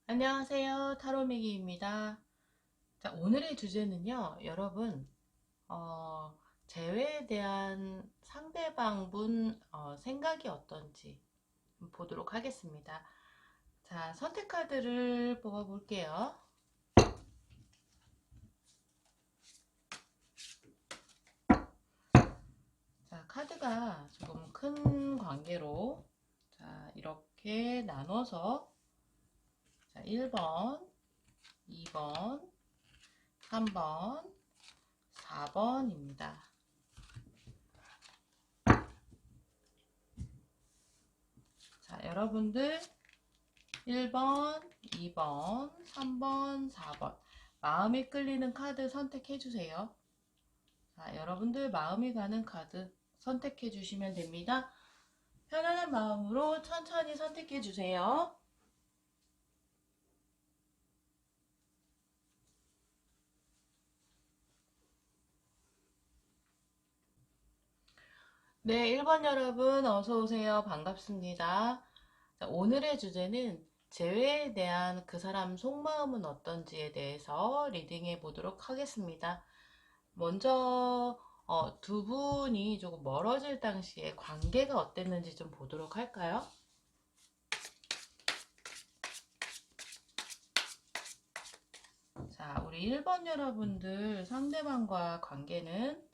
안녕하세요. 타로미기입니다. 자, 오늘의 주제는요, 여러분, 재회에 대한 상대방분 생각이 어떤지 보도록 하겠습니다. 자, 선택 카드를 뽑아볼게요. 자, 카드가 조금 큰 관계로, 자, 이렇게 나눠서, 자, 1번, 2번, 3번, 4번입니다. 자, 여러분들 1번, 2번, 3번, 4번 마음이 끌리는 카드 선택해 주세요. 자, 여러분들 마음이 가는 카드 선택해 주시면 됩니다. 편안한 마음으로 천천히 선택해 주세요. 네, 1번 여러분 어서 오세요. 반갑습니다. 자, 오늘의 주제는 재회에 대한 그 사람 속마음은 어떤지에 대해서 리딩해 보도록 하겠습니다. 먼저 두 분이 조금 멀어질 당시에 관계가 어땠는지 좀 보도록 할까요? 자, 우리 1번 여러분들 상대방과 관계는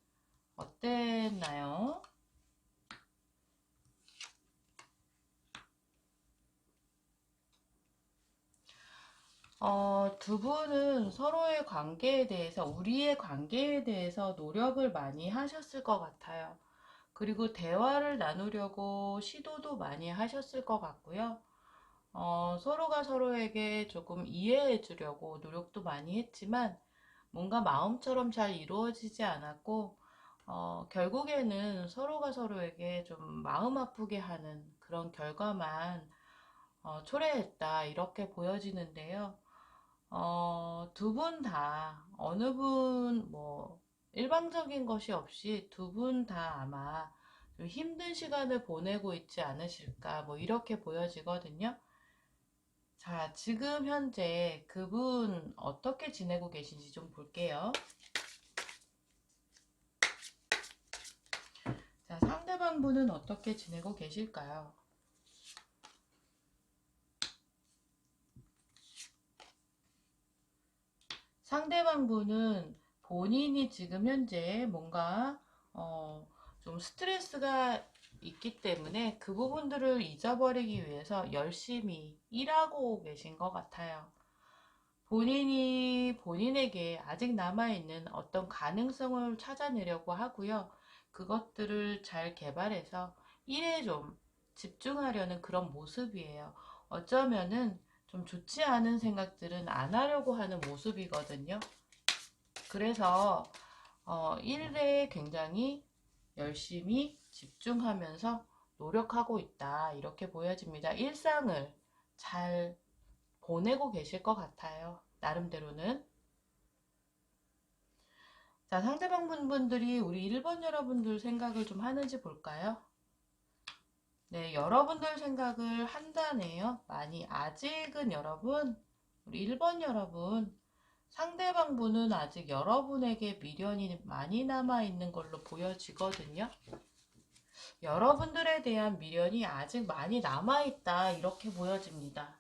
어땠나요? 두 분은 서로의 관계에 대해서, 우리의 관계에 대해서 노력을 많이 하셨을 것 같아요. 그리고 대화를 나누려고 시도도 많이 하셨을 것 같고요. 서로가 서로에게 조금 이해해 주려고 노력도 많이 했지만 뭔가 마음처럼 잘 이루어지지 않았고, 결국에는 서로가 서로에게 좀 마음 아프게 하는 그런 결과만 초래했다 이렇게 보여지는데요. 두 분 다 어느 분 뭐 일방적인 것이 없이 두 분 다 아마 좀 힘든 시간을 보내고 있지 않으실까 뭐 이렇게 보여지거든요. 자, 지금 현재 그분 어떻게 지내고 계신지 좀 볼게요. 자, 상대방 분은 어떻게 지내고 계실까요? 상대방 분은 본인이 지금 현재 뭔가 좀 스트레스가 있기 때문에 그 부분들을 잊어버리기 위해서 열심히 일하고 계신 것 같아요. 본인이 본인에게 아직 남아있는 어떤 가능성을 찾아내려고 하고요. 그것들을 잘 개발해서 일에 좀 집중하려는 그런 모습이에요. 어쩌면은 좀 좋지 않은 생각들은 안 하려고 하는 모습이거든요. 그래서 일에 굉장히 열심히 집중하면서 노력하고 있다. 이렇게 보여집니다. 일상을 잘 보내고 계실 것 같아요. 나름대로는. 자, 상대방 분들이 우리 1번 여러분들 생각을 좀 하는지 볼까요? 네, 여러분들 생각을 한다네요. 많이 아직은 여러분, 우리 1번 여러분, 상대방 분은 아직 여러분에게 미련이 많이 남아있는 걸로 보여지거든요. 여러분들에 대한 미련이 아직 많이 남아있다, 이렇게 보여집니다.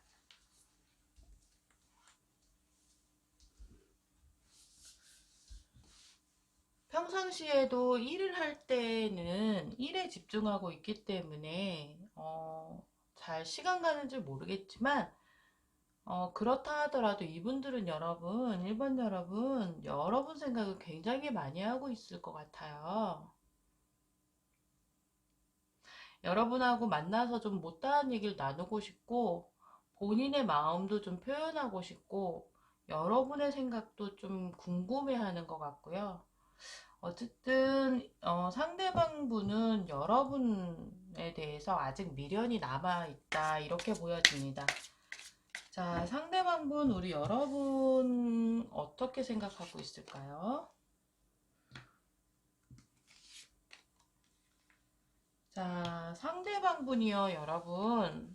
평상시에도 일을 할 때는 일에 집중하고 있기 때문에 잘 시간 가는 줄 모르겠지만 그렇다 하더라도 이분들은 여러분, 1번 여러분 생각을 굉장히 많이 하고 있을 것 같아요. 여러분하고 만나서 좀 못다한 얘기를 나누고 싶고 본인의 마음도 좀 표현하고 싶고 여러분의 생각도 좀 궁금해하는 것 같고요. 어쨌든 상대방 분은 여러분에 대해서 아직 미련이 남아있다 이렇게 보여집니다. 자, 상대방 분 우리 여러분 어떻게 생각하고 있을까요? 자, 상대방 분이요 여러분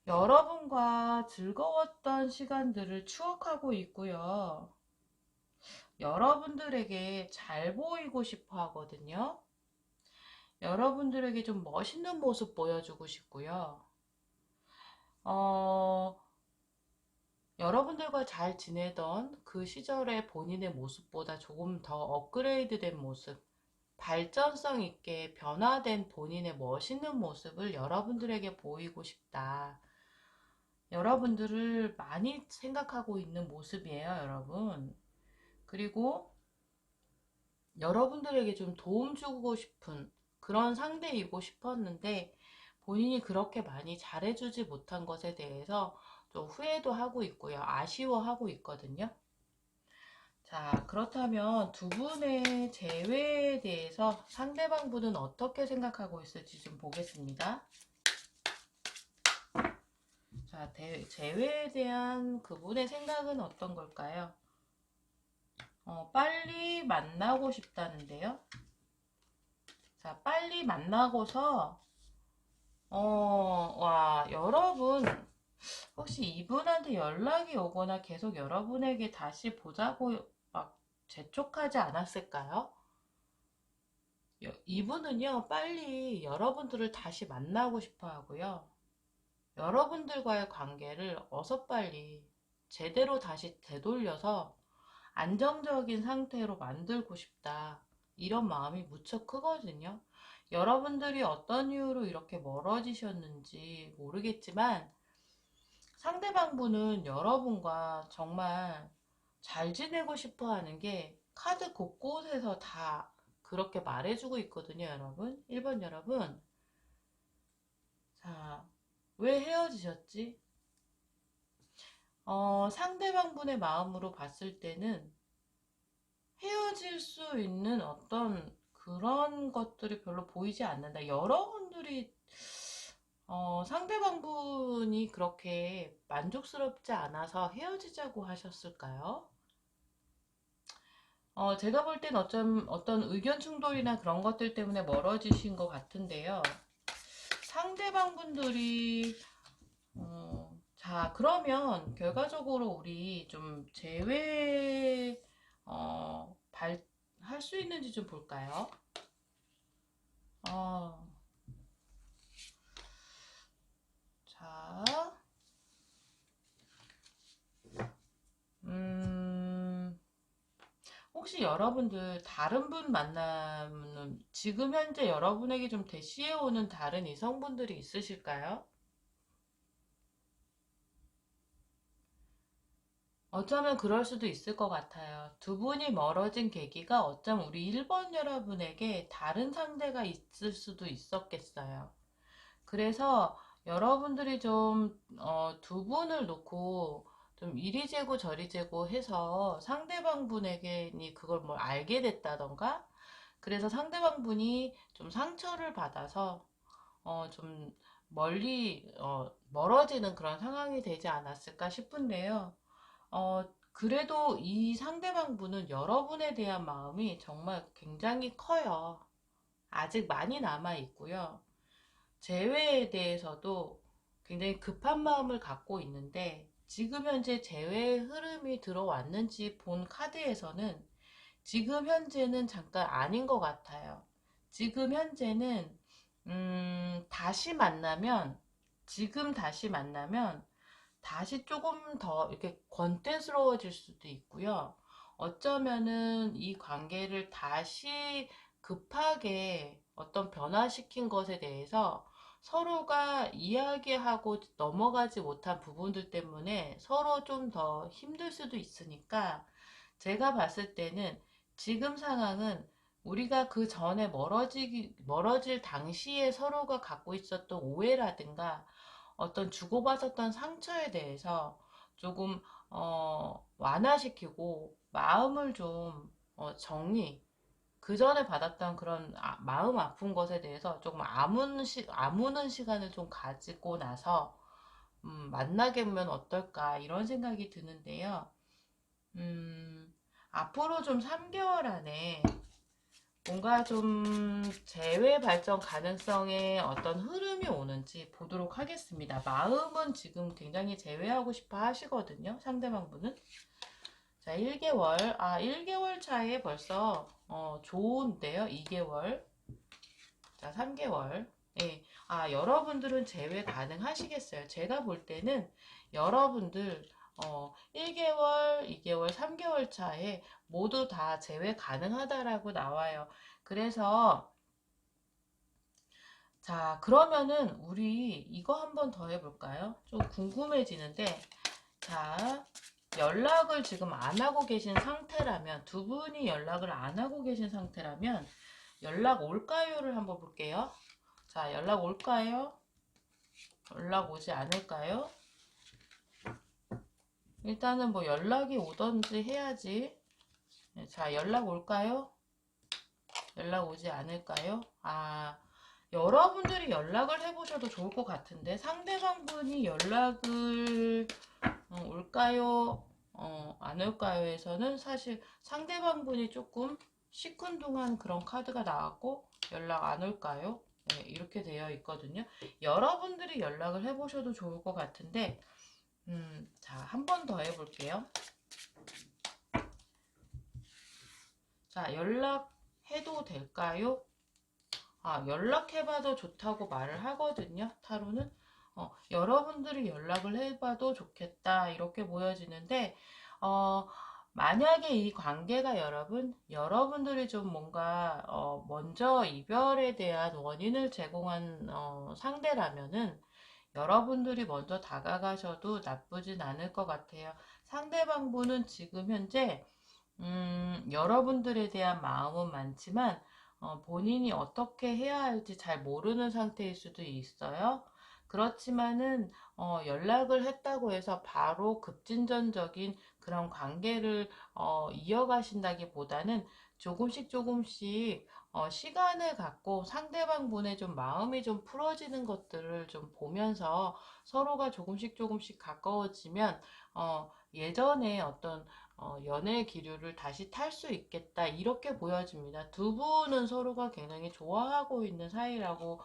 여러분과 즐거웠던 시간들을 추억하고 있고요. 여러분들에게 잘 보이고 싶어 하거든요. 여러분들에게 좀 멋있는 모습 보여주고 싶고요. 어, 여러분들과 잘 지내던 그 시절의 본인의 모습보다 조금 더 업그레이드된 모습, 발전성 있게 변화된 본인의 멋있는 모습을 여러분들에게 보이고 싶다. 여러분들을 많이 생각하고 있는 모습이에요, 여러분. 그리고 여러분들에게 좀 도움 주고 싶은 그런 상대이고 싶었는데 본인이 그렇게 많이 잘해주지 못한 것에 대해서 좀 후회도 하고 있고요. 아쉬워하고 있거든요. 자, 그렇다면 두 분의 재회에 대해서 상대방 분은 어떻게 생각하고 있을지 좀 보겠습니다. 자, 재회에 대한 그분의 생각은 어떤 걸까요? 빨리 만나고 싶다는데요. 자, 빨리 만나고서, 여러분, 혹시 이분한테 연락이 오거나 계속 여러분에게 다시 보자고 막 재촉하지 않았을까요? 이분은요, 빨리 여러분들을 다시 만나고 싶어 하고요. 여러분들과의 관계를 어서 빨리 제대로 다시 되돌려서 안정적인 상태로 만들고 싶다. 이런 마음이 무척 크거든요. 여러분들이 어떤 이유로 이렇게 멀어지셨는지 모르겠지만 상대방 분은 여러분과 정말 잘 지내고 싶어 하는 게 카드 곳곳에서 다 그렇게 말해주고 있거든요, 여러분. 1번 여러분. 자, 왜 헤어지셨지? 상대방 분의 마음으로 봤을 때는 헤어질 수 있는 어떤 그런 것들이 별로 보이지 않는다. 여러분들이 상대방 분이 그렇게 만족스럽지 않아서 헤어지자고 하셨을까요? 제가 볼 땐 어떤 의견 충돌이나 그런 것들 때문에 멀어지신 것 같은데요. 상대방 분들이, 자, 그러면 결과적으로 우리 좀 할 수 있는지 좀 볼까요? 어, 자, 음, 혹시 여러분들 다른 분 만나면 지금 현재 여러분에게 좀 대시해 오는 다른 이성분들이 있으실까요? 어쩌면 그럴 수도 있을 것 같아요. 두 분이 멀어진 계기가 어쩌면 우리 1번 여러분에게 다른 상대가 있을 수도 있었겠어요. 그래서 여러분들이 좀, 두 분을 놓고 좀 이리 재고 저리 재고 해서 상대방 분에게 그걸 뭘 알게 됐다던가, 그래서 상대방 분이 좀 상처를 받아서, 좀 멀어지는 그런 상황이 되지 않았을까 싶은데요. 그래도 이 상대방 분은 여러분에 대한 마음이 정말 굉장히 커요. 아직 많이 남아 있고요. 재회에 대해서도 굉장히 급한 마음을 갖고 있는데 지금 현재 재회의 흐름이 들어왔는지 본 카드에서는 지금 현재는 잠깐 아닌 것 같아요. 지금 현재는 다시 만나면 지금 다시 만나면 다시 조금 더 이렇게 권태스러워질 수도 있고요. 어쩌면은 이 관계를 다시 급하게 어떤 변화시킨 것에 대해서 서로가 이야기하고 넘어가지 못한 부분들 때문에 서로 좀 더 힘들 수도 있으니까 제가 봤을 때는 지금 상황은 우리가 그 전에 멀어질 당시에 서로가 갖고 있었던 오해라든가 어떤 주고받았던 상처에 대해서 조금 완화시키고 마음을 좀 그 전에 받았던 그런 마음 아픈 것에 대해서 조금 아무는 시간을 좀 가지고 나서 만나게 하면 어떨까 이런 생각이 드는데요. 음, 앞으로 좀 3개월 안에 뭔가 좀 재회 발전 가능성에 어떤 흐름이 오는지 보도록 하겠습니다. 마음은 지금 굉장히 재회하고 싶어 하시거든요. 상대방분은. 자, 1개월. 1개월 차에 벌써 좋은데요. 2개월. 자, 3개월. 예. 여러분들은 재회 가능하시겠어요? 제가 볼 때는 여러분들 1개월, 2개월, 3개월 차에 모두 다 재회 가능하다라고 나와요. 그래서 자, 그러면은 우리 이거 한번 더 해볼까요? 좀 궁금해지는데 자, 연락을 지금 안 하고 계신 상태라면 두 분이 연락을 안 하고 계신 상태라면 연락 올까요를 한번 볼게요. 자, 연락 올까요? 연락 오지 않을까요? 일단은 뭐 연락이 오던지 해야지. 네, 자, 연락 올까요? 연락 오지 않을까요? 여러분들이 연락을 해보셔도 좋을 것 같은데 상대방 분이 연락을 올까요? 안 올까요?에서는 사실 상대방 분이 조금 시큰둥한 그런 카드가 나왔고 연락 안 올까요? 네, 이렇게 되어 있거든요. 여러분들이 연락을 해보셔도 좋을 것 같은데 자, 한 번 더 해볼게요. 자, 연락해도 될까요? 연락해봐도 좋다고 말을 하거든요. 타로는. 여러분들이 연락을 해봐도 좋겠다. 이렇게 보여지는데, 만약에 이 관계가 여러분들이 좀 뭔가, 먼저 이별에 대한 원인을 제공한, 상대라면은, 여러분들이 먼저 다가가셔도 나쁘진 않을 것 같아요. 상대방 분은 지금 현재, 여러분들에 대한 마음은 많지만, 본인이 어떻게 해야 할지 잘 모르는 상태일 수도 있어요. 그렇지만은, 연락을 했다고 해서 바로 급진전적인 그런 관계를, 이어가신다기보다는 조금씩, 시간을 갖고 상대방 분의 좀 마음이 좀 풀어지는 것들을 좀 보면서 서로가 조금씩 가까워지면, 예전에 어떤 연애 기류를 다시 탈 수 있겠다 이렇게 보여집니다. 두 분은 서로가 굉장히 좋아하고 있는 사이라고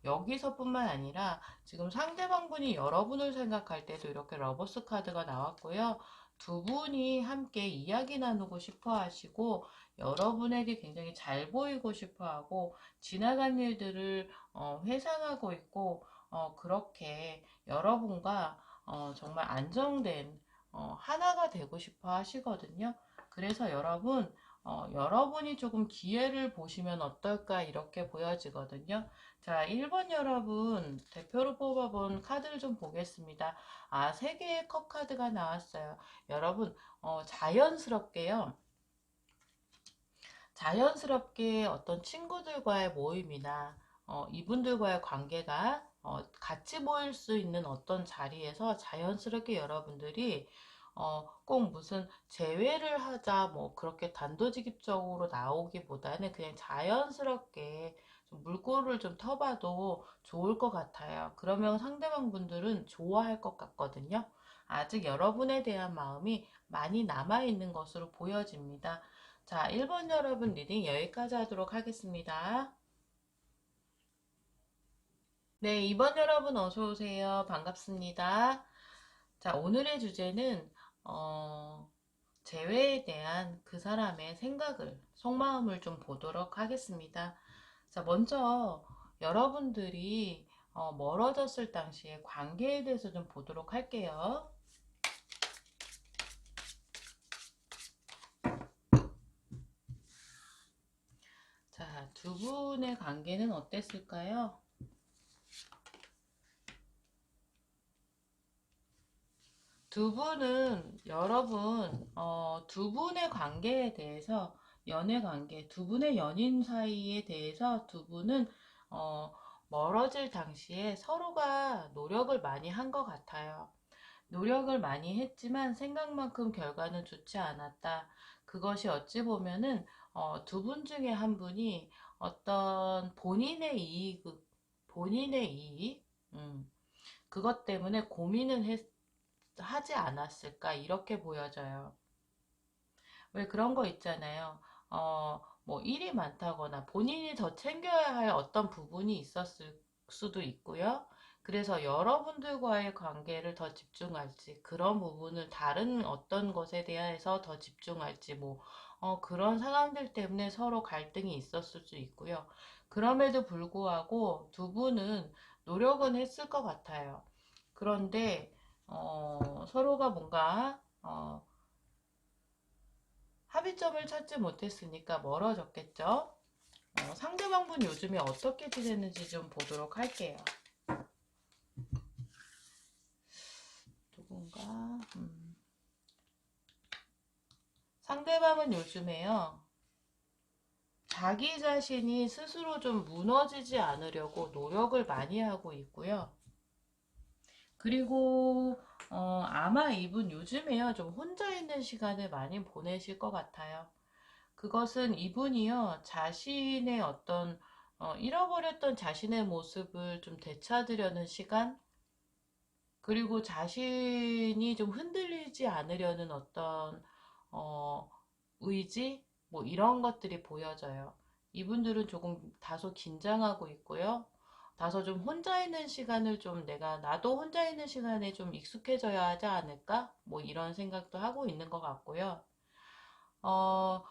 여기서뿐만 아니라 지금 상대방 분이 여러분을 생각할 때도 이렇게 러버스 카드가 나왔고요. 두 분이 함께 이야기 나누고 싶어 하시고 여러분에게 굉장히 잘 보이고 싶어 하고 지나간 일들을 회상하고 있고 그렇게 여러분과 정말 안정된 하나가 되고 싶어 하시거든요. 그래서 여러분이 조금 기회를 보시면 어떨까 이렇게 보여지거든요. 자, 1번 여러분 대표로 뽑아본 카드를 좀 보겠습니다. 3개의 컵 카드가 나왔어요. 여러분, 자연스럽게요. 자연스럽게 어떤 친구들과의 모임이나 이분들과의 관계가 같이 모일 수 있는 어떤 자리에서 자연스럽게 여러분들이 꼭 무슨 재회를 하자 뭐 그렇게 단도직입적으로 나오기보다는 그냥 자연스럽게 좀 물꼬를 좀 터봐도 좋을 것 같아요. 그러면 상대방 분들은 좋아할 것 같거든요. 아직 여러분에 대한 마음이 많이 남아있는 것으로 보여집니다. 자, 1번 여러분 리딩 여기까지 하도록 하겠습니다. 네, 2번 여러분 어서 오세요. 반갑습니다. 자, 오늘의 주제는 재회에 대한 그 사람의 생각을, 속마음을 좀 보도록 하겠습니다. 자, 먼저 여러분들이 멀어졌을 당시의 관계에 대해서 좀 보도록 할게요. 자, 두 분의 관계는 어땠을까요? 두 분은 두 분의 관계에 대해서 연애 관계, 두 분의 연인 사이에 대해서 두 분은 어, 멀어질 당시에 서로가 노력을 많이 한 것 같아요. 노력을 많이 했지만 생각만큼 결과는 좋지 않았다. 그것이 어찌 보면은 두 분 중에 한 분이 어떤 본인의 이익, 그것 때문에 하지 않았을까 이렇게 보여져요. 왜 그런 거 있잖아요. 뭐 일이 많다거나 본인이 더 챙겨야 할 어떤 부분이 있었을 수도 있고요. 그래서 여러분들과의 관계를 더 집중할지, 그런 부분을 다른 어떤 것에 대해서 더 집중할지, 뭐, 그런 상황들 때문에 서로 갈등이 있었을 수 있고요. 그럼에도 불구하고 두 분은 노력은 했을 것 같아요. 그런데, 서로가 뭔가, 합의점을 찾지 못했으니까 멀어졌겠죠? 상대방분 요즘에 어떻게 지내는지 좀 보도록 할게요. 누군가, 상대방은 요즘에요, 자기 자신이 스스로 좀 무너지지 않으려고 노력을 많이 하고 있고요. 그리고, 아마 이분 요즘에요, 좀 혼자 있는 시간을 많이 보내실 것 같아요. 그것은 이분이요, 자신의 어떤, 잃어버렸던 자신의 모습을 좀 되찾으려는 시간, 그리고 자신이 좀 흔들리지 않으려는 어떤, 어, 의지? 뭐 이런 것들이 보여져요. 이분들은 조금 다소 긴장하고 있고요. 다소 좀 혼자 있는 시간을 좀 나도 혼자 있는 시간에 좀 익숙해져야 하지 않을까? 뭐 이런 생각도 하고 있는 것 같고요. 어,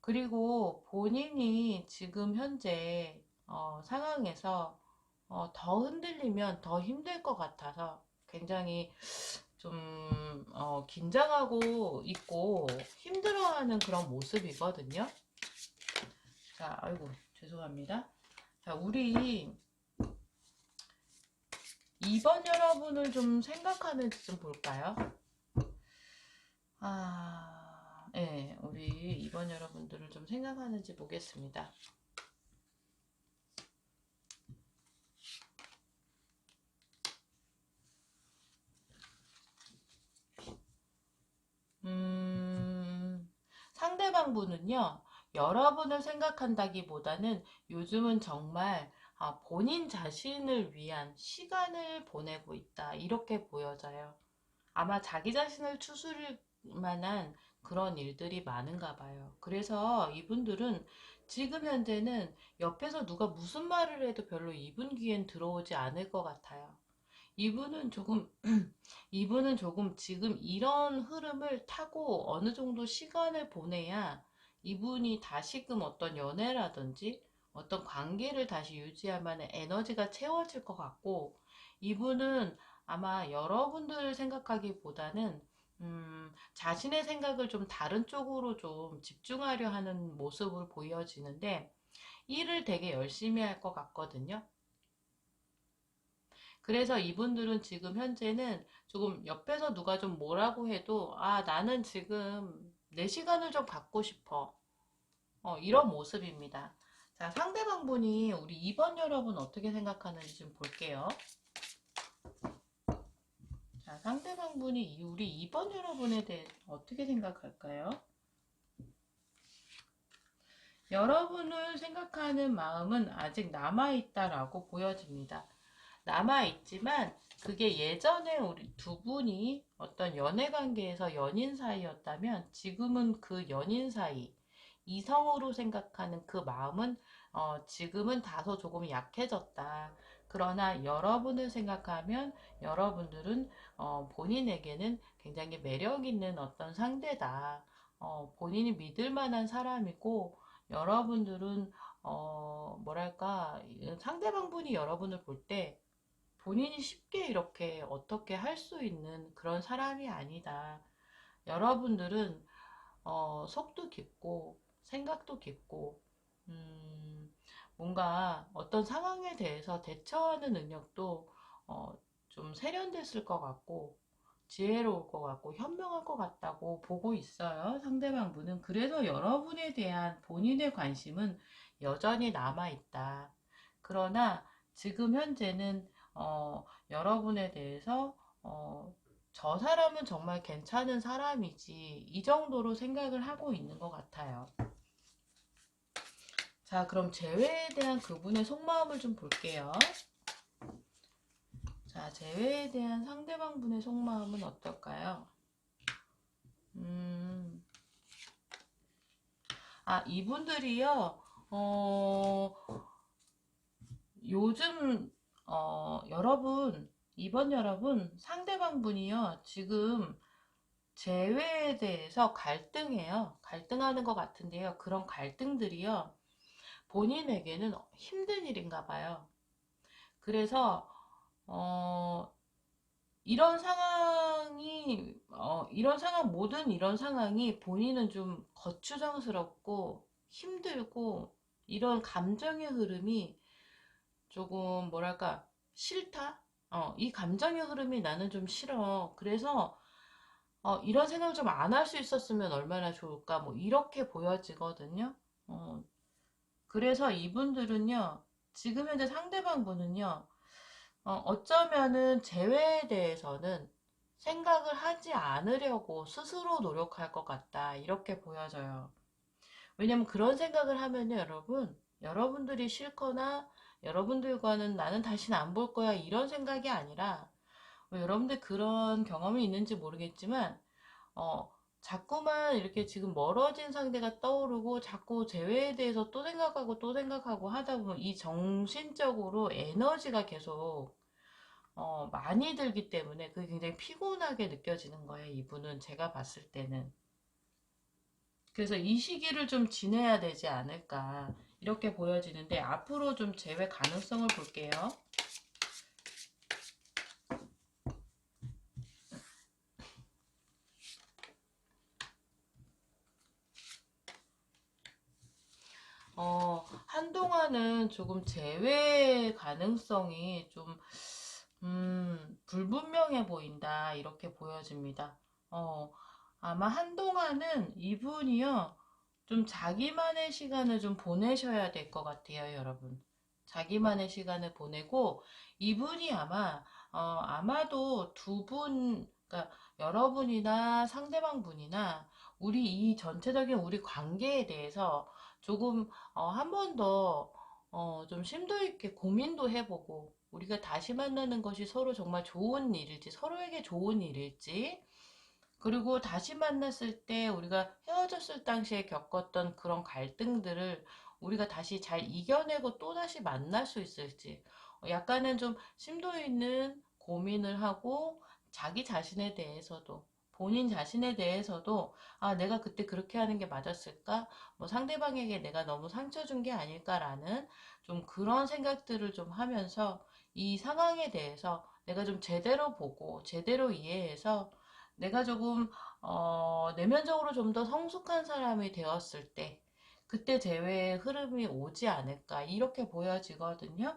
그리고 본인이 지금 현재 상황에서 더 흔들리면 더 힘들 것 같아서 굉장히 좀 긴장하고 있고 힘들어하는 그런 모습이거든요. 자, 아이고 죄송합니다. 자, 우리 2번 여러분을 좀 생각하는지 좀 볼까요? 네, 우리 2번 여러분들을 좀 생각하는지 보겠습니다. 상대방 분은요, 여러분을 생각한다기보다는 요즘은 정말 본인 자신을 위한 시간을 보내고 있다. 이렇게 보여져요. 아마 자기 자신을 추스릴 만한 그런 일들이 많은가 봐요. 그래서 이분들은 지금 현재는 옆에서 누가 무슨 말을 해도 별로 이분 귀엔 들어오지 않을 것 같아요. 이분은 조금, 이분은 조금 지금 이런 흐름을 타고 어느 정도 시간을 보내야 이분이 다시금 어떤 연애라든지 어떤 관계를 다시 유지할 만한 에너지가 채워질 것 같고, 이분은 아마 여러분들을 생각하기보다는 자신의 생각을 좀 다른 쪽으로 좀 집중하려 하는 모습을 보여지는데, 일을 되게 열심히 할 것 같거든요. 그래서 이분들은 지금 현재는 조금 옆에서 누가 좀 뭐라고 해도, 나는 지금 내 시간을 좀 갖고 싶어. 이런 모습입니다. 자, 상대방 분이 우리 2번 여러분 어떻게 생각하는지 좀 볼게요. 자, 상대방 분이 우리 2번 여러분에 대해 어떻게 생각할까요? 여러분을 생각하는 마음은 아직 남아있다라고 보여집니다. 남아있지만 그게 예전에 우리 두 분이 어떤 연애 관계에서 연인 사이였다면 지금은 그 연인 사이, 이성으로 생각하는 그 마음은 지금은 다소 조금 약해졌다. 그러나 여러분을 생각하면 여러분들은 본인에게는 굉장히 매력 있는 어떤 상대다. 본인이 믿을 만한 사람이고 여러분들은 뭐랄까 상대방 분이 여러분을 볼 때 본인이 쉽게 이렇게 어떻게 할 수 있는 그런 사람이 아니다. 여러분들은 속도 깊고 생각도 깊고 뭔가 어떤 상황에 대해서 대처하는 능력도 어, 좀 세련됐을 것 같고 지혜로울 것 같고 현명할 것 같다고 보고 있어요. 상대방 분은. 그래서 여러분에 대한 본인의 관심은 여전히 남아있다. 그러나 지금 현재는 여러분에 대해서 저 사람은 정말 괜찮은 사람이지 이 정도로 생각을 하고 있는 것 같아요. 자, 그럼 재회에 대한 그분의 속마음을 좀 볼게요. 자, 재회에 대한 상대방 분의 속마음은 어떨까요? 이분들이요, 어, 요즘, 이번 여러분, 상대방 분이요, 지금 재회에 대해서 갈등해요. 갈등하는 것 같은데요. 그런 갈등들이요, 본인에게는 힘든 일인가 봐요. 그래서, 어, 모든 이런 상황이 본인은 좀 거추장스럽고 힘들고, 이런 감정의 흐름이 조금 뭐랄까 싫다? 이 감정의 흐름이 나는 좀 싫어. 그래서 이런 생각을 좀 안 할 수 있었으면 얼마나 좋을까? 뭐 이렇게 보여지거든요. 그래서 이분들은요, 지금 현재 상대방 분은요, 어쩌면은 재회에 대해서는 생각을 하지 않으려고 스스로 노력할 것 같다. 이렇게 보여져요. 왜냐면 그런 생각을 하면요, 여러분들이 싫거나 여러분들과는 나는 다시는 안 볼 거야. 이런 생각이 아니라, 여러분들 그런 경험이 있는지 모르겠지만, 어, 자꾸만 이렇게 지금 멀어진 상대가 떠오르고 자꾸 재회에 대해서 또 생각하고 또 생각하고 하다 보면 이 정신적으로 에너지가 계속 많이 들기 때문에 그게 굉장히 피곤하게 느껴지는 거예요. 이분은 제가 봤을 때는. 그래서 이 시기를 좀 지내야 되지 않을까 이렇게 보여지는데 앞으로 좀 재회 가능성을 볼게요. 한동안은 조금 재회 가능성이 좀 불분명해 보인다 이렇게 보여집니다. 어, 아마 한동안은 이분이요 좀 자기만의 시간을 좀 보내셔야 될 것 같아요, 여러분. 자기만의 시간을 보내고 이분이 아마도 그러니까 여러분이나 상대방 분이나 이 전체적인 우리 관계에 대해서 조금 한 번 더 좀 심도 있게 고민도 해보고 우리가 다시 만나는 것이 서로 정말 좋은 일일지 서로에게 좋은 일일지 그리고 다시 만났을 때 우리가 헤어졌을 당시에 겪었던 그런 갈등들을 우리가 다시 잘 이겨내고 또다시 만날 수 있을지 약간은 좀 심도 있는 고민을 하고 자기 자신에 대해서도 본인 자신에 대해서도 내가 그때 그렇게 하는 게 맞았을까? 뭐 상대방에게 내가 너무 상처 준 게 아닐까라는 좀 그런 생각들을 좀 하면서 이 상황에 대해서 내가 좀 제대로 보고 제대로 이해해서 내가 조금 내면적으로 좀 더 성숙한 사람이 되었을 때 그때 재회의 흐름이 오지 않을까 이렇게 보여지거든요.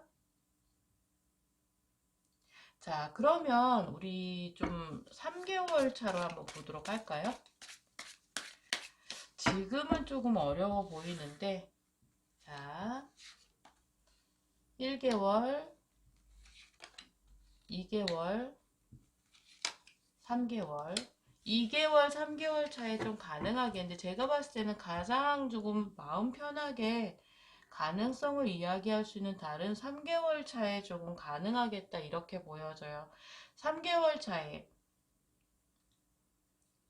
자, 그러면 우리 좀 3개월 차로 한번 보도록 할까요? 지금은 조금 어려워 보이는데 자, 1개월, 2개월, 3개월 2개월, 3개월 차에 좀 가능하겠는데 제가 봤을 때는 가장 조금 마음 편하게 가능성을 이야기할 수 있는 달은 3개월 차에 조금 가능하겠다 이렇게 보여져요. 3개월 차에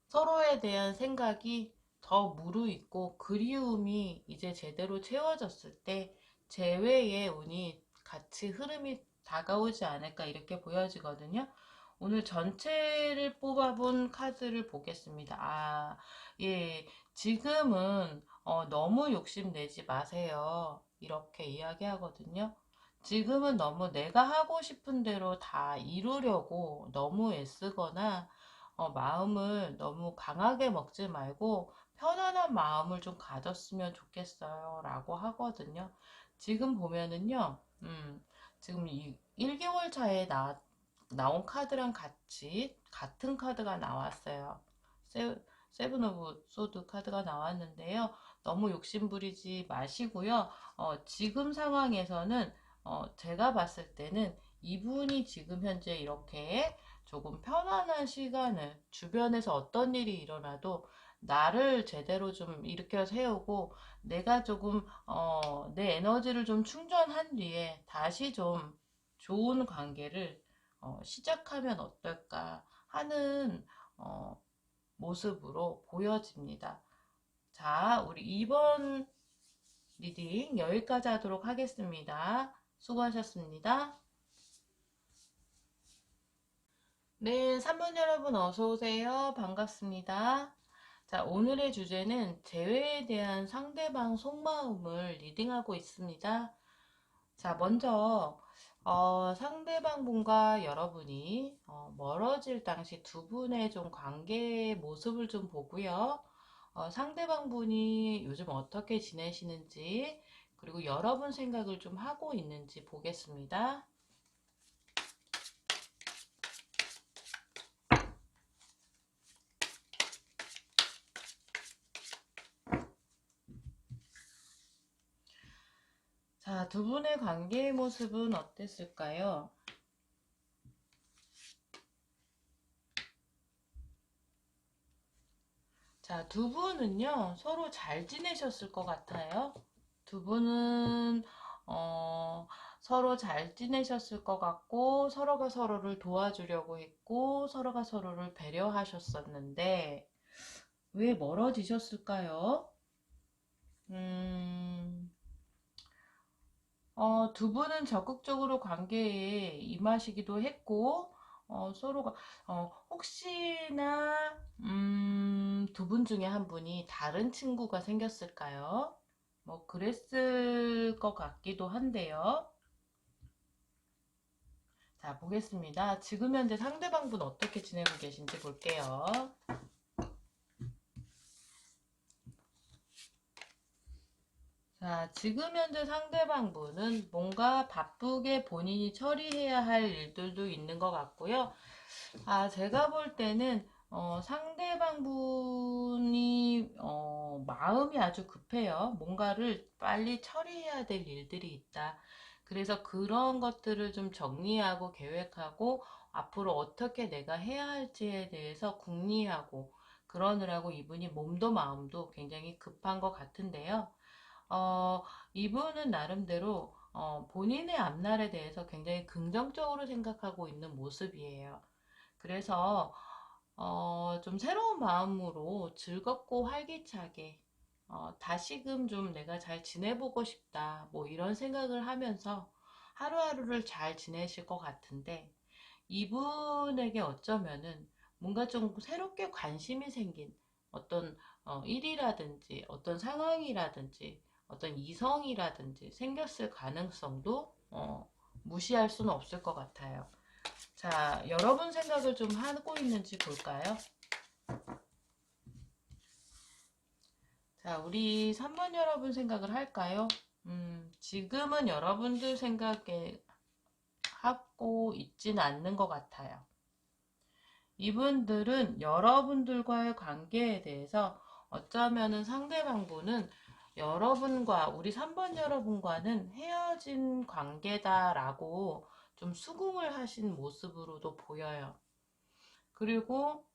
서로에 대한 생각이 더 무르익고 그리움이 이제 제대로 채워졌을 때 재회의 운이 같이 흐름이 다가오지 않을까 이렇게 보여지거든요. 오늘 전체를 뽑아본 카드를 보겠습니다. 예. 지금은 너무 욕심내지 마세요. 이렇게 이야기하거든요. 지금은 너무 내가 하고 싶은 대로 다 이루려고 너무 애쓰거나 마음을 너무 강하게 먹지 말고 편안한 마음을 좀 가졌으면 좋겠어요. 라고 하거든요. 지금 보면은요, 지금 이 1개월 차에 나온 카드랑 같은 카드가 나왔어요. 세븐 오브 소드 카드가 나왔는데요. 너무 욕심부리지 마시고요. 지금 상황에서는 제가 봤을 때는 이분이 지금 현재 이렇게 조금 편안한 시간을 주변에서 어떤 일이 일어나도 나를 제대로 좀 일으켜 세우고 내가 조금 내 에너지를 좀 충전한 뒤에 다시 좀 좋은 관계를 시작하면 어떨까 하는 어, 모습으로 보여집니다. 자, 우리 2번 리딩 여기까지 하도록 하겠습니다. 수고하셨습니다. 네, 3번 여러분 어서오세요. 반갑습니다. 자, 오늘의 주제는 재회에 대한 상대방 속마음을 리딩하고 있습니다. 자, 먼저 상대방 분과 여러분이 멀어질 당시 두 분의 좀 관계의 모습을 좀 보고요. 상대방 분이 요즘 어떻게 지내시는지, 그리고 여러분 생각을 좀 하고 있는지 보겠습니다. 자, 두 분의 관계의 모습은 어땠을까요? 자, 두 분은요, 서로 잘 지내셨을 것 같아요. 두 분은, 서로 잘 지내셨을 것 같고, 서로가 서로를 도와주려고 했고, 서로가 서로를 배려하셨었는데, 왜 멀어지셨을까요? 음, 두 분은 적극적으로 관계에 임하시기도 했고, 서로가, 혹시나, 두 분 중에 한 분이 다른 친구가 생겼을까요? 뭐, 그랬을 것 같기도 한데요. 자, 보겠습니다. 지금 현재 상대방분 어떻게 지내고 계신지 볼게요. 자, 지금 현재 상대방분은 뭔가 바쁘게 본인이 처리해야 할 일들도 있는 것 같고요. 제가 볼 때는 상대방분이 마음이 아주 급해요. 뭔가를 빨리 처리해야 될 일들이 있다. 그래서 그런 것들을 좀 정리하고 계획하고 앞으로 어떻게 내가 해야 할지에 대해서 궁리하고 그러느라고 이분이 몸도 마음도 굉장히 급한 것 같은데요. 어, 이분은 나름대로 본인의 앞날에 대해서 굉장히 긍정적으로 생각하고 있는 모습이에요. 그래서 좀 새로운 마음으로 즐겁고 활기차게 다시금 좀 내가 잘 지내보고 싶다. 뭐 이런 생각을 하면서 하루하루를 잘 지내실 것 같은데 이분에게 어쩌면은 뭔가 좀 새롭게 관심이 생긴 어떤 일이라든지 어떤 상황이라든지 어떤 이성이라든지 생겼을 가능성도 무시할 수는 없을 것 같아요. 자, 여러분 생각을 좀 하고 있는지 볼까요? 자, 우리 3번 여러분 생각을 할까요? 지금은 여러분들 생각에 하고 있진 않는 것 같아요. 이분들은 여러분들과의 관계에 대해서 어쩌면은 상대방분은 여러분과 우리 3번 여러분과는 헤어진 관계다라고 좀 수긍을 하신 모습으로도 보여요. 그리고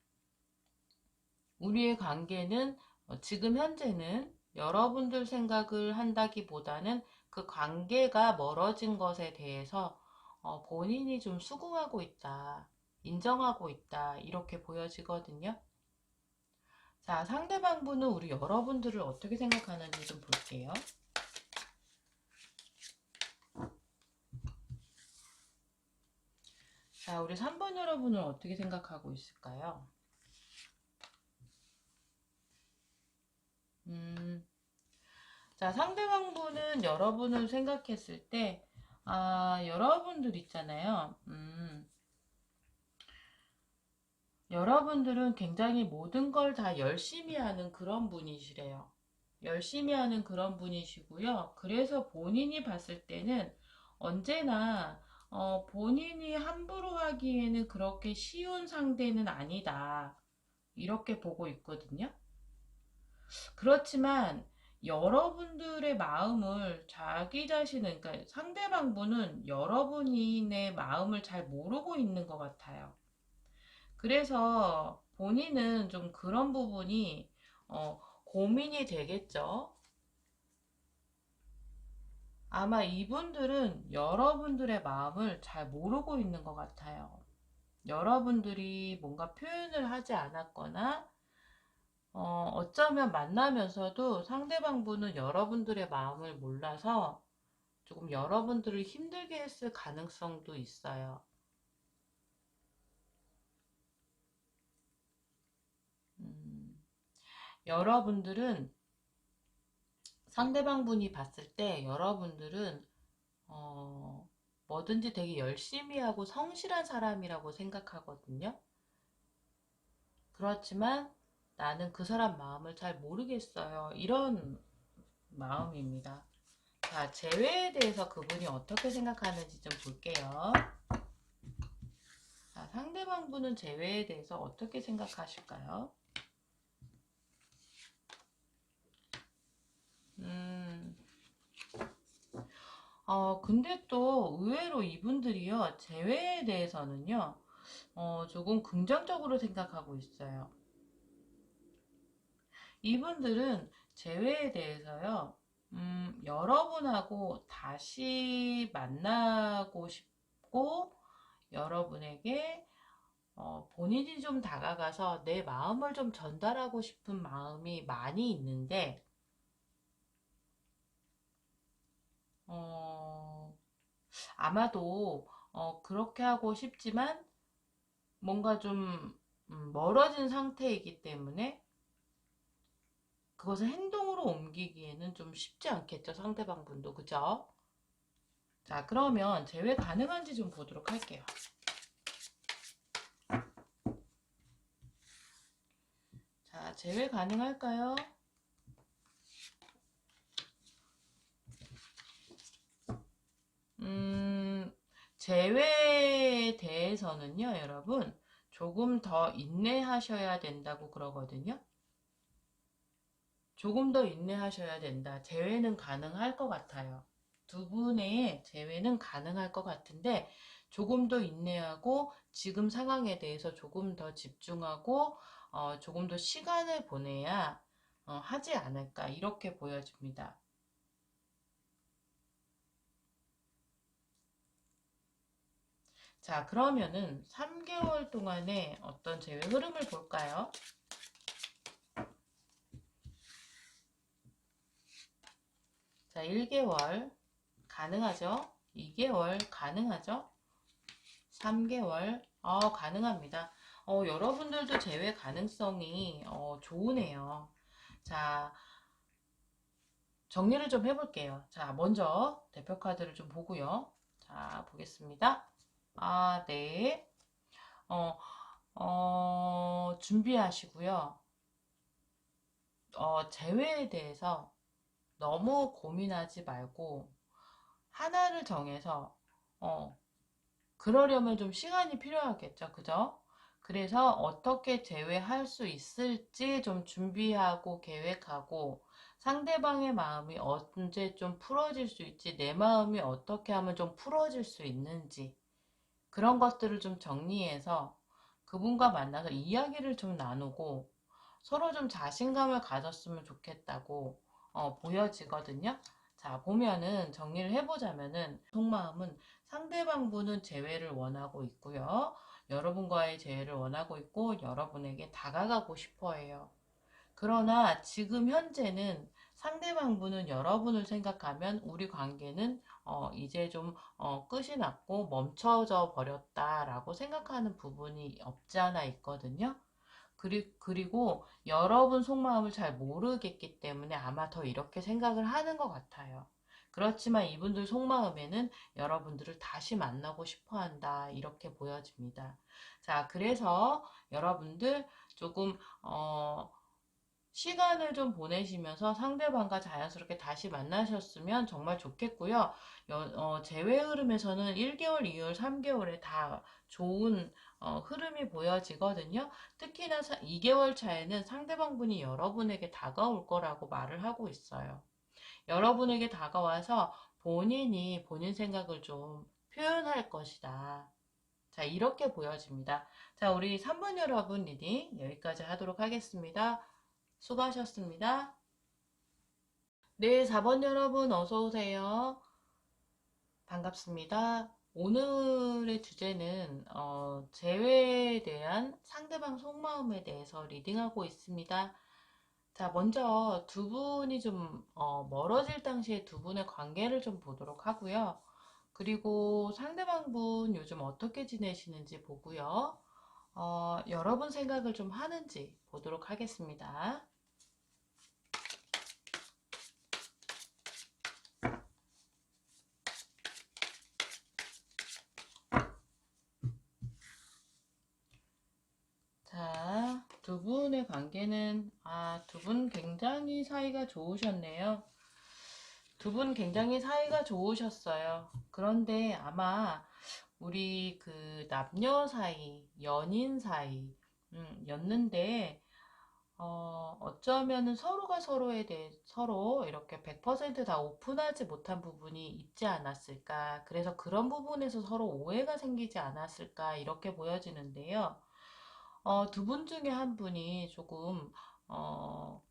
우리의 관계는 지금 현재는 여러분들 생각을 한다기보다는 그 관계가 멀어진 것에 대해서 본인이 좀 수긍하고 있다, 인정하고 있다, 이렇게 보여지거든요. 자, 상대방분은 우리 여러분들을 어떻게 생각하는지 좀 볼게요. 자, 우리 3번 여러분은 어떻게 생각하고 있을까요? 자, 상대방분은 여러분을 생각했을 때, 여러분들 있잖아요. 여러분들은 굉장히 모든 걸 다 열심히 하는 그런 분이시래요. 열심히 하는 그런 분이시고요. 그래서 본인이 봤을 때는 언제나 본인이 함부로 하기에는 그렇게 쉬운 상대는 아니다. 이렇게 보고 있거든요. 그렇지만 여러분들의 마음을 자기 자신은, 그러니까 상대방분은 여러분의 마음을 잘 모르고 있는 것 같아요. 그래서 본인은 좀 그런 부분이 고민이 되겠죠. 아마 이분들은 여러분들의 마음을 잘 모르고 있는 것 같아요. 여러분들이 뭔가 표현을 하지 않았거나 어쩌면 만나면서도 상대방분은 여러분들의 마음을 몰라서 조금 여러분들을 힘들게 했을 가능성도 있어요. 음, 여러분들은 상대방분이 봤을 때 여러분들은 뭐든지 되게 열심히 하고 성실한 사람이라고 생각하거든요. 그렇지만 나는 그 사람 마음을 잘 모르겠어요. 이런 마음입니다. 자, 재회에 대해서 그분이 어떻게 생각하는지 좀 볼게요. 자, 상대방분은 재회에 대해서 어떻게 생각하실까요? 음, 근데 또 의외로 이분들이요, 재회에 대해서는요, 조금 긍정적으로 생각하고 있어요. 이분들은 재회에 대해서요, 여러분하고 다시 만나고 싶고, 여러분에게 본인이 좀 다가가서 내 마음을 좀 전달하고 싶은 마음이 많이 있는데, 어, 아마도 그렇게 하고 싶지만 뭔가 좀 멀어진 상태이기 때문에 그것을 행동으로 옮기기에는 좀 쉽지 않겠죠, 상대방분도. 그죠? 자, 그러면 재회 가능한지 좀 보도록 할게요. 자, 재회 가능할까요? 재회에 대해서는요, 여러분, 조금 더 인내하셔야 된다고 그러거든요. 조금 더 인내하셔야 된다. 재회는 가능할 것 같아요. 두 분의 재회는 가능할 것 같은데, 조금 더 인내하고, 지금 상황에 대해서 조금 더 집중하고, 조금 더 시간을 보내야 하지 않을까, 이렇게 보여집니다. 자, 그러면은 3개월 동안의 어떤 재회 흐름을 볼까요? 자, 1개월 가능하죠? 2개월 가능하죠? 3개월 가능합니다. 여러분들도 재회 가능성이 좋으네요. 자, 정리를 좀 해볼게요. 자, 먼저 대표 카드를 좀 보고요. 자, 보겠습니다. 아, 네. 어, 준비하시고요. 재회에 대해서 너무 고민하지 말고 하나를 정해서 그러려면 좀 시간이 필요하겠죠. 그죠? 그래서 어떻게 제외할 수 있을지 좀 준비하고 계획하고 상대방의 마음이 언제 좀 풀어질 수 있지, 내 마음이 어떻게 하면 좀 풀어질 수 있는지 그런 것들을 좀 정리해서 그분과 만나서 이야기를 좀 나누고 서로 좀 자신감을 가졌으면 좋겠다고 보여지거든요. 자, 보면은 정리를 해보자면은 속마음은 상대방분은 재회를 원하고 있고요. 여러분과의 재회를 원하고 있고 여러분에게 다가가고 싶어 해요. 그러나 지금 현재는 상대방분은 여러분을 생각하면 우리 관계는 이제 좀 끝이 났고 멈춰져 버렸다라고 생각하는 부분이 없지 않아 있거든요. 그리고 여러분 속마음을 잘 모르겠기 때문에 아마 더 이렇게 생각을 하는 것 같아요. 그렇지만 이분들 속마음에는 여러분들을 다시 만나고 싶어 한다. 이렇게 보여집니다. 자, 그래서 여러분들 조금, 시간을 좀 보내시면서 상대방과 자연스럽게 다시 만나셨으면 정말 좋겠고요. 재회 흐름에서는 1개월, 2개월, 3개월에 다 좋은 흐름이 보여지거든요. 특히나 2개월 차에는 상대방분이 여러분에게 다가올 거라고 말을 하고 있어요. 여러분에게 다가와서 본인이 본인 생각을 좀 표현할 것이다. 자, 이렇게 보여집니다. 자, 우리 3번 여러분 리딩 여기까지 하도록 하겠습니다. 수고하셨습니다. 네, 4번 여러분 어서 오세요. 반갑습니다. 오늘의 주제는 재회에 대한 상대방 속마음에 대해서 리딩하고 있습니다. 자, 먼저 두 분이 좀 멀어질 당시에 두 분의 관계를 좀 보도록 하고요. 그리고 상대방분 요즘 어떻게 지내시는지 보고요. 여러분 생각을 좀 하는지 보도록 하겠습니다. 자, 두 분의 관계는, 두 분 굉장히 사이가 좋으셨네요. 두 분 굉장히 사이가 좋으셨어요. 그런데 아마 우리 그 남녀 사이, 연인 사이, 였는데, 어쩌면은 서로가 서로에 대해 서로 이렇게 100%다 오픈하지 못한 부분이 있지 않았을까. 그래서 그런 부분에서 서로 오해가 생기지 않았을까. 이렇게 보여지는데요. 두 분 중에 한 분이 조금, 어,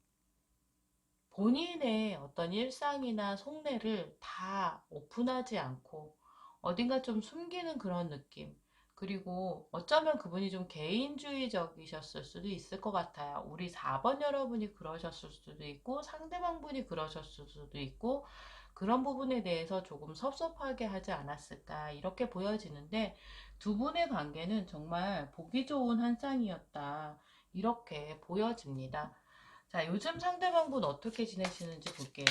본인의 어떤 일상이나 속내를 다 오픈하지 않고 어딘가 좀 숨기는 그런 느낌. 그리고 어쩌면 그분이 좀 개인주의적이셨을 수도 있을 것 같아요. 우리 4번 여러분이 그러셨을 수도 있고 상대방 분이 그러셨을 수도 있고 그런 부분에 대해서 조금 섭섭하게 하지 않았을까 이렇게 보여지는데 두 분의 관계는 정말 보기 좋은 한 쌍이었다 이렇게 보여집니다. 자, 요즘 상대방분 어떻게 지내시는지 볼게요.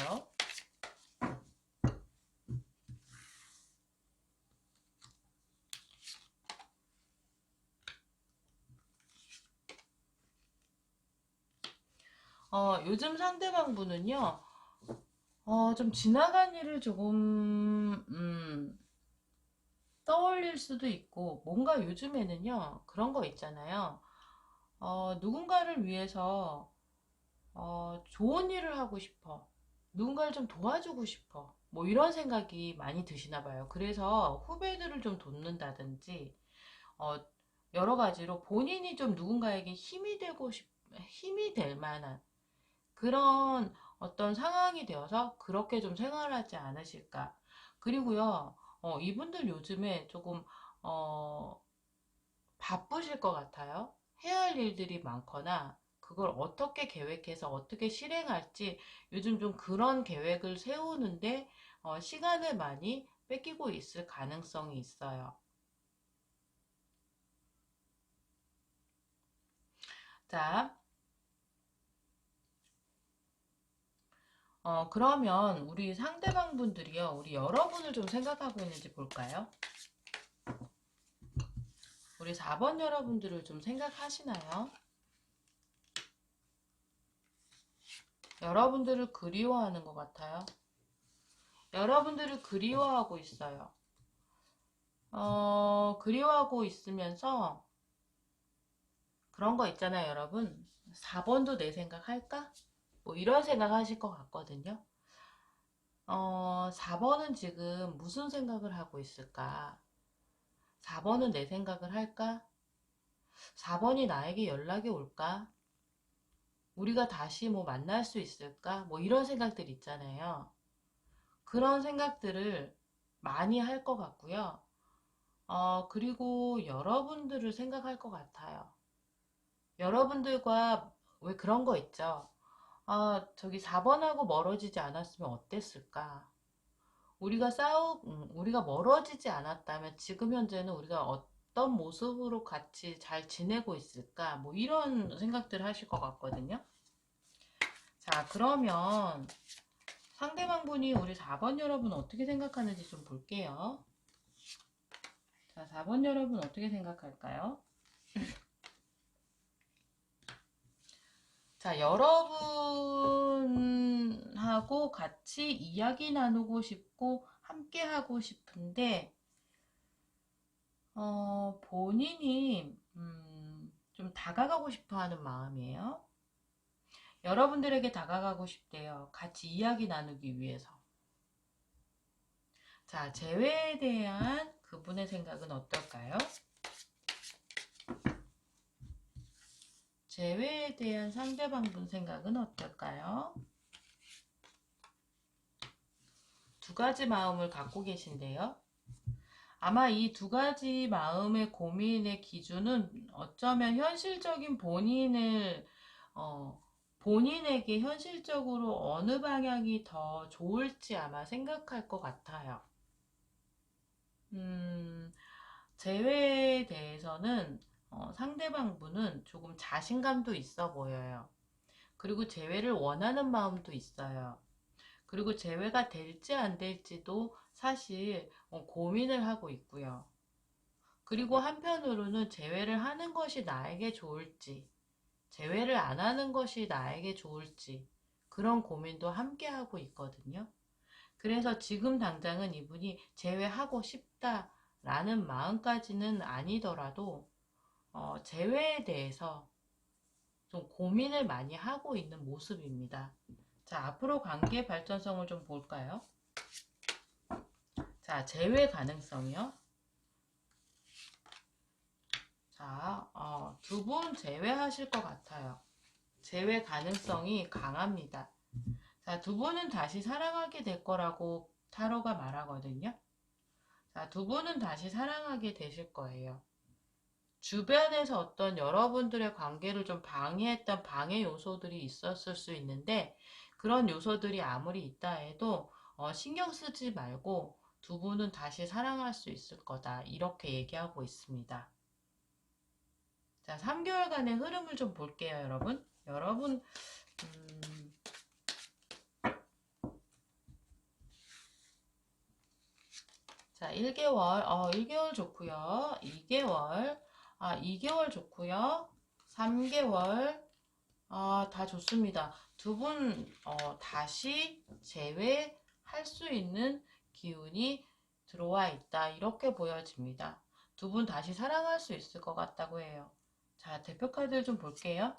요즘 상대방분은요, 좀 지나간 일을 조금, 떠올릴 수도 있고, 뭔가 요즘에는요, 그런 거 있잖아요. 누군가를 위해서, 좋은 일을 하고 싶어. 누군가를 좀 도와주고 싶어. 뭐 이런 생각이 많이 드시나 봐요. 그래서 후배들을 좀 돕는다든지, 어, 여러 가지로 본인이 좀 누군가에게 힘이 될 만한 그런 어떤 상황이 되어서 그렇게 좀 생활하지 않으실까. 그리고요, 이분들 요즘에 조금, 어, 바쁘실 것 같아요. 해야 할 일들이 많거나, 그걸 어떻게 계획해서 어떻게 실행할지 요즘 좀 그런 계획을 세우는데, 시간을 많이 뺏기고 있을 가능성이 있어요. 자, 그러면 우리 상대방 분들이요, 우리 여러분을 좀 생각하고 있는지 볼까요? 우리 4번 여러분들을 좀 생각하시나요? 여러분들을 그리워하는 것 같아요. 여러분들을 그리워하고 있어요. 그리워하고 있으면서 그런 거 있잖아요, 여러분. 4번도 내 생각 할까? 뭐 이런 생각 하실 것 같거든요. 4번은 지금 무슨 생각을 하고 있을까? 4번은 내 생각을 할까? 4번이 나에게 연락이 올까? 우리가 다시 뭐 만날 수 있을까? 뭐 이런 생각들 있잖아요. 그런 생각들을 많이 할 것 같고요. 그리고 여러분들을 생각할 것 같아요. 여러분들과 왜 그런 거 있죠? 저기 4번하고 멀어지지 않았으면 어땠을까? 우리가 멀어지지 않았다면 지금 현재는 우리가 어떤 모습으로 같이 잘 지내고 있을까? 뭐 이런 생각들을 하실 것 같거든요. 자, 그러면 상대방 분이 우리 4번 여러분 어떻게 생각하는지 좀 볼게요. 자, 4번 여러분 어떻게 생각할까요? 자, 여러분하고 같이 이야기 나누고 싶고 함께 하고 싶은데 본인이 좀 다가가고 싶어 하는 마음이에요. 여러분들에게 다가가고 싶대요. 같이 이야기 나누기 위해서. 자, 재회에 대한 그분의 생각은 어떨까요? 재회에 대한 상대방분 생각은 어떨까요? 두 가지 마음을 갖고 계신데요. 아마 이 두 가지 마음의 고민의 기준은 어쩌면 현실적인 어, 본인에게 현실적으로 어느 방향이 더 좋을지 아마 생각할 것 같아요. 음, 재회에 대해서는 상대방 분은 조금 자신감도 있어 보여요. 그리고 재회를 원하는 마음도 있어요. 그리고 재회가 될지 안 될지도 사실 고민을 하고 있고요. 그리고 한편으로는 재회를 하는 것이 나에게 좋을지, 재회를 안 하는 것이 나에게 좋을지, 그런 고민도 함께 하고 있거든요. 그래서 지금 당장은 이분이 재회하고 싶다라는 마음까지는 아니더라도, 재회에 대해서 좀 고민을 많이 하고 있는 모습입니다. 자, 앞으로 관계 발전성을 좀 볼까요? 자, 재회 가능성이요. 자, 두 분 재회하실 것 같아요. 재회 가능성이 강합니다. 자, 두 분은 다시 사랑하게 될 거라고 타로가 말하거든요. 자, 두 분은 다시 사랑하게 되실 거예요. 주변에서 어떤 여러분들의 관계를 좀 방해했던 방해 요소들이 있었을 수 있는데, 그런 요소들이 아무리 있다 해도 신경 쓰지 말고 두 분은 다시 사랑할 수 있을 거다. 이렇게 얘기하고 있습니다. 자, 3개월간의 흐름을 좀 볼게요, 여러분. 여러분, 자, 1개월, 1개월 좋고요. 2개월, 2개월 좋고요. 3개월, 다 좋습니다. 두 분, 다시 재회할 수 있는 기운이 들어와 있다. 이렇게 보여집니다. 두 분 다시 사랑할 수 있을 것 같다고 해요. 자, 대표 카드를 좀 볼게요.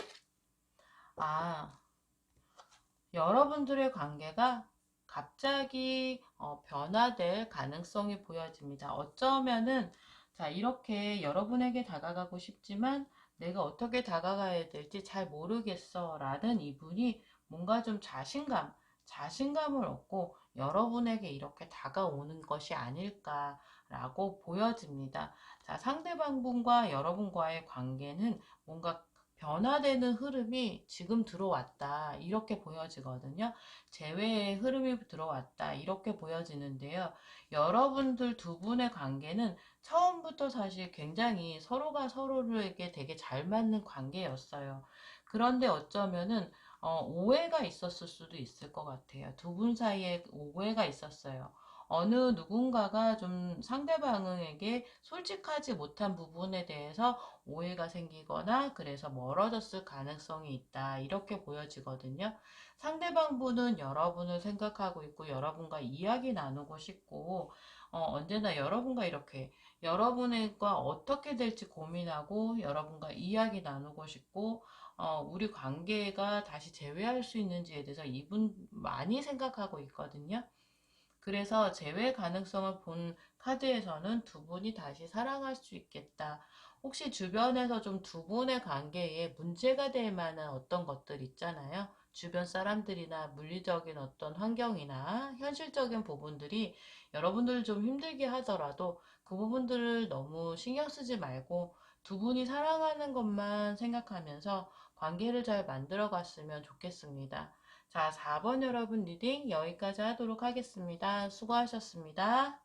여러분들의 관계가 갑자기 변화될 가능성이 보여집니다. 어쩌면은 자, 이렇게 여러분에게 다가가고 싶지만 내가 어떻게 다가가야 될지 잘 모르겠어 라는 이분이 뭔가 좀 자신감을 얻고 여러분에게 이렇게 다가오는 것이 아닐까라고 보여집니다. 자, 상대방 분과 여러분과의 관계는 뭔가 변화되는 흐름이 지금 들어왔다. 이렇게 보여지거든요. 재회의 흐름이 들어왔다. 이렇게 보여지는데요. 여러분들 두 분의 관계는 처음부터 사실 굉장히 서로가 서로에게 되게 잘 맞는 관계였어요. 그런데 어쩌면은 오해가 있었을 수도 있을 것 같아요. 두 분 사이에 오해가 있었어요. 어느 누군가가 좀 상대방에게 솔직하지 못한 부분에 대해서 오해가 생기거나 그래서 멀어졌을 가능성이 있다. 이렇게 보여지거든요. 상대방 분은 여러분을 생각하고 있고 여러분과 이야기 나누고 싶고 언제나 여러분과 이렇게 여러분과 어떻게 될지 고민하고 여러분과 이야기 나누고 싶고 우리 관계가 다시 재회할 수 있는지에 대해서 이분 많이 생각하고 있거든요. 그래서 재회 가능성을 본 카드에서는 두 분이 다시 사랑할 수 있겠다. 혹시 주변에서 좀 두 분의 관계에 문제가 될 만한 어떤 것들 있잖아요. 주변 사람들이나 물리적인 어떤 환경이나 현실적인 부분들이 여러분들 좀 힘들게 하더라도 그 부분들을 너무 신경 쓰지 말고 두 분이 사랑하는 것만 생각하면서 관계를 잘 만들어 갔으면 좋겠습니다. 자, 4번 여러분 리딩 여기까지 하도록 하겠습니다. 수고하셨습니다.